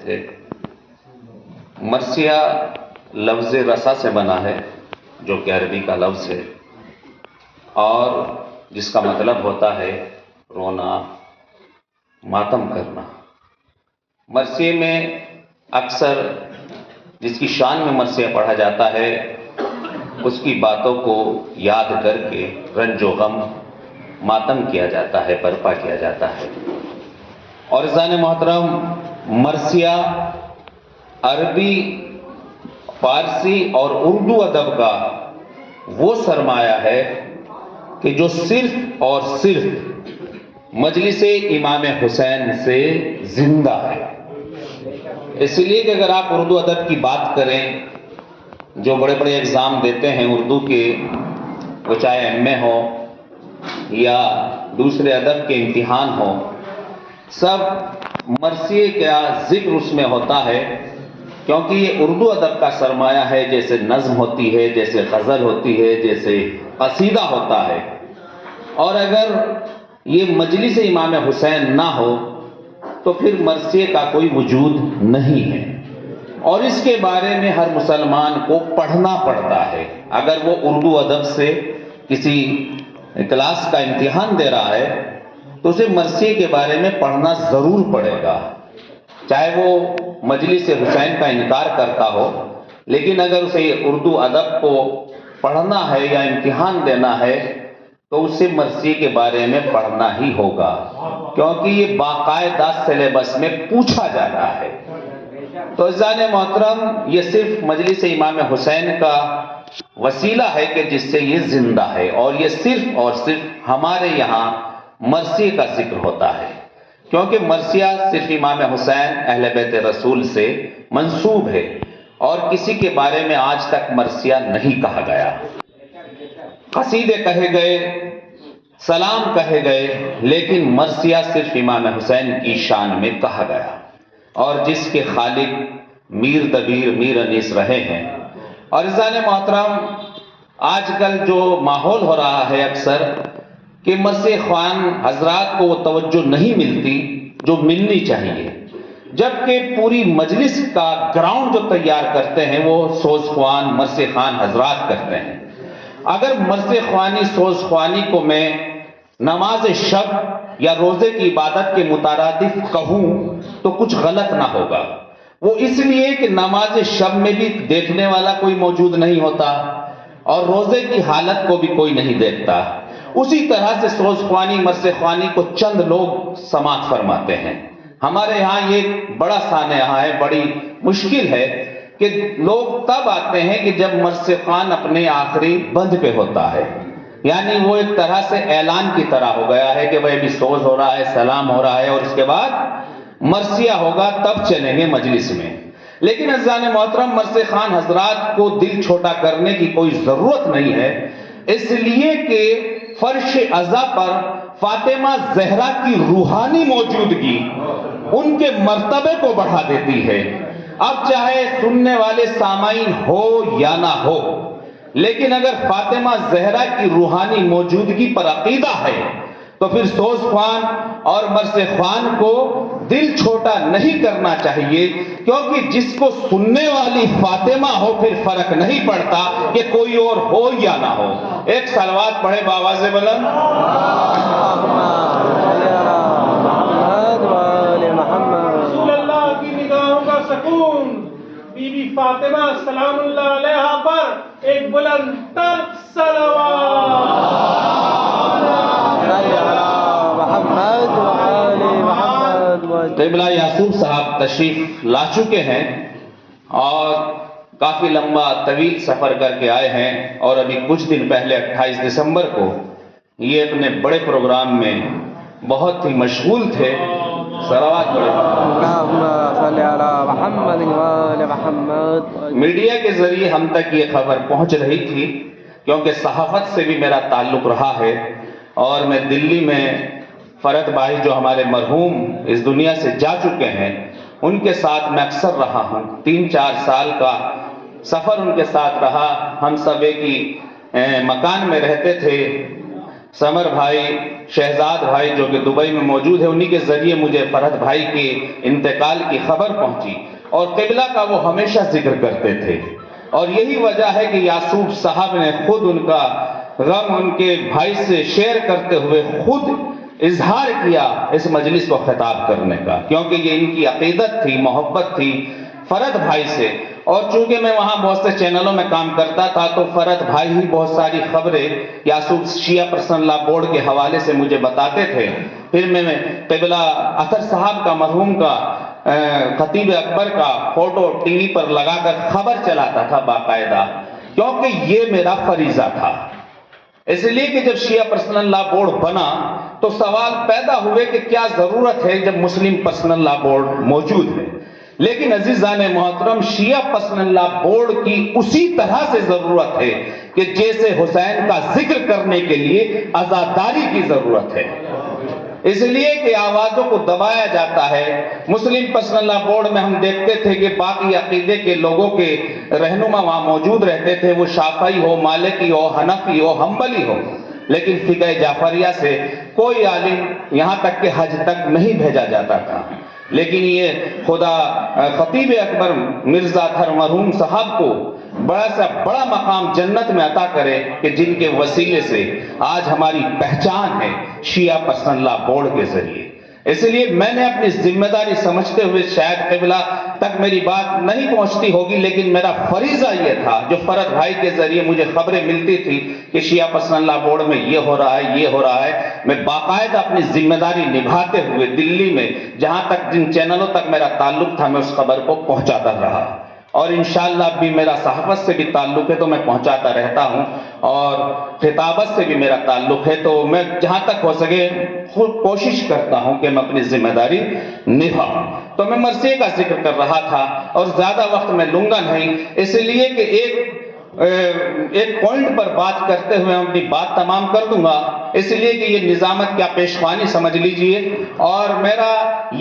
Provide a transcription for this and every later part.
تھے۔ مرثیہ لفظ رسا سے بنا ہے جو کہ عربی کا لفظ ہے اور جس کا مطلب ہوتا ہے رونا، ماتم کرنا۔ مرثیے میں اکثر جس کی شان میں مرثیہ پڑھا جاتا ہے اس کی باتوں کو یاد کر کے رنج و غم، ماتم کیا جاتا ہے، برپا کیا جاتا ہے۔ اور عزیزان محترم، مرثیہ عربی، فارسی اور اردو ادب کا وہ سرمایہ ہے کہ جو صرف اور صرف مجلس امام حسین سے زندہ ہے۔ اس لیے کہ اگر آپ اردو ادب کی بات کریں، جو بڑے بڑے ایگزام دیتے ہیں اردو کے، وہ چاہے ایم اے ہو یا دوسرے ادب کے امتحان ہو، سب مرثیے کا ذکر اس میں ہوتا ہے، کیونکہ یہ اردو ادب کا سرمایہ ہے۔ جیسے نظم ہوتی ہے، جیسے غزل ہوتی ہے، جیسے قصیدہ ہوتا ہے۔ اور اگر یہ مجلس امام حسین نہ ہو تو پھر مرثیے کا کوئی وجود نہیں ہے، اور اس کے بارے میں ہر مسلمان کو پڑھنا پڑتا ہے۔ اگر وہ اردو ادب سے کسی کلاس کا امتحان دے رہا ہے تو اسے مرثیے کے بارے میں پڑھنا ضرور پڑے گا، چاہے وہ مجلس حسین کا انکار کرتا ہو، لیکن اگر اسے اردو ادب کو پڑھنا ہے یا امتحان دینا ہے تو اسے مرثیے کے بارے میں پڑھنا ہی ہوگا، کیونکہ یہ باقاعدہ سلیبس میں پوچھا جاتا ہے۔ تو عزیزان محترم، یہ صرف مجلس امام حسین کا وسیلہ ہے کہ جس سے یہ زندہ ہے، اور یہ صرف اور صرف ہمارے یہاں مرثیے کا ذکر ہوتا ہے، کیونکہ مرثیہ صرف امام حسین اہل بیت رسول سے منسوب ہے، اور کسی کے بارے میں آج تک مرثیہ نہیں کہا گیا۔ قصیدے کہے گئے، سلام کہے گئے، لیکن مرثیہ صرف امام حسین کی شان میں کہا گیا، اور جس کے خالق میر دبیر میر انیس رہے ہیں۔ اور عزیزان محترم، آج کل جو ماحول ہو رہا ہے اکثر کہ مرثیہ خوان حضرات کو وہ توجہ نہیں ملتی جو ملنی چاہیے، جبکہ پوری مجلس کا گراؤنڈ جو تیار کرتے ہیں وہ سوز خوان، مرثیہ خوان حضرات کرتے ہیں۔ اگر مرثیہ خوانی، سوز خوانی کو میں نماز شب یا روزے کی عبادت کے مترادف کہوں تو کچھ غلط نہ ہوگا۔ وہ اس لیے کہ نماز شب میں بھی دیکھنے والا کوئی موجود نہیں ہوتا، اور روزے کی حالت کو بھی کوئی نہیں دیکھتا۔ اسی طرح سے سوز خوانی، مرثیہ خوانی کو چند لوگ سماعت فرماتے ہیں۔ ہمارے یہاں یہ بڑا سانحہ ہے، بڑی مشکل ہے کہ لوگ تب آتے ہیں کہ جب مرثیہ خوان اپنے آخری بند پہ ہوتا ہے، یعنی وہ ایک طرح سے اعلان کی طرح ہو گیا ہے کہ بھئی ابھی سوز ہو رہا ہے، سلام ہو رہا ہے، اور اس کے بعد مرثیہ ہوگا، تب چلیں گے مجلس میں۔ لیکن عزیزان محترم، مرثیہ خوان حضرات کو دل چھوٹا کرنے کی کوئی ضرورت نہیں ہے، اس لیے کہ فرش عزا پر فاطمہ زہرا کی روحانی موجودگی ان کے مرتبے کو بڑھا دیتی ہے۔ اب چاہے سننے والے سامعین ہو یا نہ ہو، لیکن اگر فاطمہ زہرا کی روحانی موجودگی پر عقیدہ ہے تو پھر سوز خوان اور مرثیہ خوان کو دل چھوٹا نہیں کرنا چاہیے، کیونکہ جس کو سننے والی فاطمہ ہو پھر فرق نہیں پڑتا کہ کوئی اور ہو یا نہ ہو۔ ایک صلوات پڑھے بآواز بلند۔ رسول اللہ کی نگاہوں کا سکون، بی بی فاطمہ سلام اللہ علیہا پر ایک بلند تر صلوات۔ قبلہ یعقوب صاحب تشریف لا چکے ہیں اور کافی لمبا طویل سفر کر کے آئے ہیں، اور ابھی کچھ دن پہلے 28 دسمبر کو یہ اپنے بڑے پروگرام میں بہت ہی مشغول تھے۔ صلوات پڑھیں۔ میڈیا کے ذریعے ہم تک یہ خبر پہنچ رہی تھی، کیونکہ صحافت سے بھی میرا تعلق رہا ہے، اور میں دلی میں فرد بھائی جو ہمارے مرحوم اس دنیا سے جا چکے ہیں ان کے ساتھ میں اکثر رہا ہوں۔ 3-4 سال کا سفر ان کے ساتھ رہا، ہم سب ایک ہی مکان میں رہتے تھے، سمر بھائی، شہزاد بھائی جو کہ دبئی میں موجود ہے، انہی کے ذریعے مجھے فرحت بھائی کے انتقال کی خبر پہنچی، اور قبلہ کا وہ ہمیشہ ذکر کرتے تھے، اور یہی وجہ ہے کہ یعصوب صاحب نے خود ان کا غم ان کے بھائی سے شیئر کرتے ہوئے خود اظہار کیا اس مجلس کو خطاب کرنے کا، کیونکہ یہ ان کی عقیدت تھی، محبت تھی فرحت بھائی سے۔ اور چونکہ میں وہاں بہت سے چینلوں میں کام کرتا تھا تو فرحت بھائی ہی بہت ساری خبریں یعصوب شیعہ پرسنل لا بورڈ کے حوالے سے مجھے بتاتے تھے۔ پھر میں قبلہ اطہر صاحب کا، مرحوم کا، خطیب اکبر کا فوٹو ٹی وی پر لگا کر خبر چلاتا تھا باقاعدہ، کیونکہ یہ میرا فریضہ تھا۔ اس لیے کہ جب شیعہ پرسنل لا بورڈ بنا تو سوال پیدا ہوئے کہ کیا ضرورت ہے جب مسلم پرسنل لا بورڈ موجود ہے، لیکن عزیزان محترم، شیعہ پرسنل لا بورڈ کی اسی طرح سے ضرورت ہے کہ جیسے حسین کا ذکر کرنے کے لیے عزاداری کی ضرورت ہے، اس لیے کہ آوازوں کو دبایا جاتا ہے۔ مسلم پرسنل لا بورڈ میں ہم دیکھتے تھے کہ باقی عقیدے کے لوگوں کے رہنما وہاں موجود رہتے تھے، وہ شافعی ہو، مالکی ہو، حنفی ہو، حنبلی ہو، لیکن فقہ جعفریہ سے کوئی عالم یہاں تک کہ حج تک نہیں بھیجا جاتا تھا۔ لیکن یہ خدا خطیب اکبر مرزا اطہر مرحوم صاحب کو بڑا سا بڑا مقام جنت میں عطا کرے کہ جن کے وسیلے سے آج ہماری پہچان ہے شیعہ پرسنل لا بورڈ کے ذریعے۔ اس لیے میں نے اپنی ذمہ داری سمجھتے ہوئے، شاید قبلہ تک میری بات نہیں پہنچتی ہوگی، لیکن میرا فریضہ یہ تھا، جو فرحت بھائی کے ذریعے مجھے خبریں ملتی تھی کہ شیعہ پرسنل لا بورڈ میں یہ ہو رہا ہے، یہ ہو رہا ہے، میں باقاعدہ اپنی ذمہ داری نبھاتے ہوئے دلی میں جہاں تک جن چینلوں تک میرا تعلق تھا میں اس خبر کو پہنچاتا رہا، اور انشاءاللہ اب بھی میرا صحافت سے بھی تعلق ہے تو میں پہنچاتا رہتا ہوں، اور خطابت سے بھی میرا تعلق ہے تو میں جہاں تک ہو سکے خود کوشش کرتا ہوں کہ میں اپنی ذمہ داری نبھاؤں۔ تو میں مرثیے کا ذکر کر رہا تھا اور زیادہ وقت میں لوں گا نہیں، اس لیے کہ ایک پوائنٹ پر بات کرتے ہوئے ہم اپنی بات تمام کر دوں گا، اس لیے کہ یہ نظامت کیا پیشوانی سمجھ لیجئے، اور میرا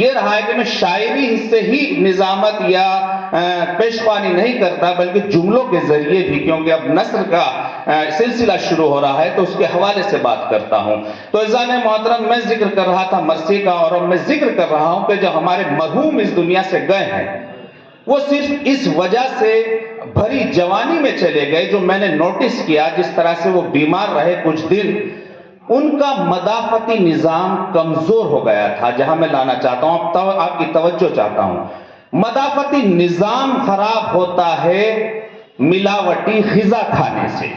یہ رہا ہے کہ میں شاعری سے ہی نظامت یا پیشوانی نہیں کرتا بلکہ جملوں کے ذریعے بھی، کیونکہ اب نثر کا سلسلہ شروع ہو رہا ہے تو اس کے حوالے سے بات کرتا ہوں۔ تو عزیزان محترم، میں ذکر کر رہا تھا مرثیے کا، اور اب میں ذکر کر رہا ہوں کہ جو ہمارے مرحوم اس دنیا سے گئے ہیں وہ صرف اس وجہ سے بھری جوانی میں چلے گئے، جو میں نے نوٹس کیا جس طرح سے وہ بیمار رہے کچھ دن، ان کا مدافعتی نظام کمزور ہو گیا تھا۔ جہاں میں لانا چاہتا ہوں، آپ کی توجہ چاہتا ہوں، مدافعتی نظام خراب ہوتا ہے ملاوٹی غذا کھانے سے،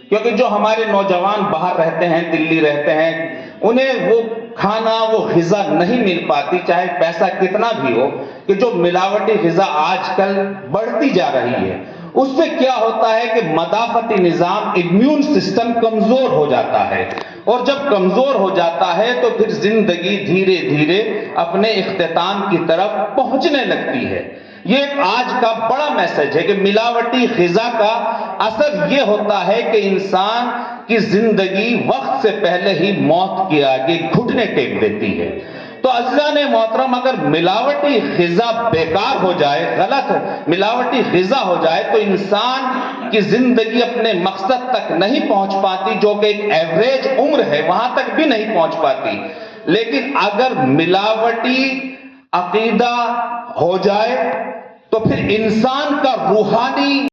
کیونکہ جو ہمارے نوجوان باہر رہتے ہیں، دلی رہتے ہیں، انہیں وہ کھانا، وہ غذا نہیں مل پاتی، چاہے پیسہ کتنا بھی ہو، کہ جو ملاوٹی غذا آج کل بڑھتی جا رہی ہے، اس سے کیا ہوتا ہے کہ مدافعتی نظام، امیون سسٹم کمزور ہو جاتا ہے، اور جب کمزور ہو جاتا ہے تو پھر زندگی دھیرے دھیرے اپنے اختتام کی طرف پہنچنے لگتی ہے۔ یہ ایک آج کا بڑا میسج ہے کہ ملاوٹی غذا کا اثر یہ ہوتا ہے کہ انسان کی زندگی وقت سے پہلے ہی موت کے آگے گھٹنے ٹیک دیتی ہے۔ تو عزیزان محترم، اگر ملاوٹی غذا بیکار ہو جائے، غلط ملاوٹی غذا ہو جائے تو انسان کی زندگی اپنے مقصد تک نہیں پہنچ پاتی، جو کہ ایک ایوریج عمر ہے، وہاں تک بھی نہیں پہنچ پاتی۔ لیکن اگر ملاوٹی عقیدہ ہو جائے تو پھر انسان کا روحانی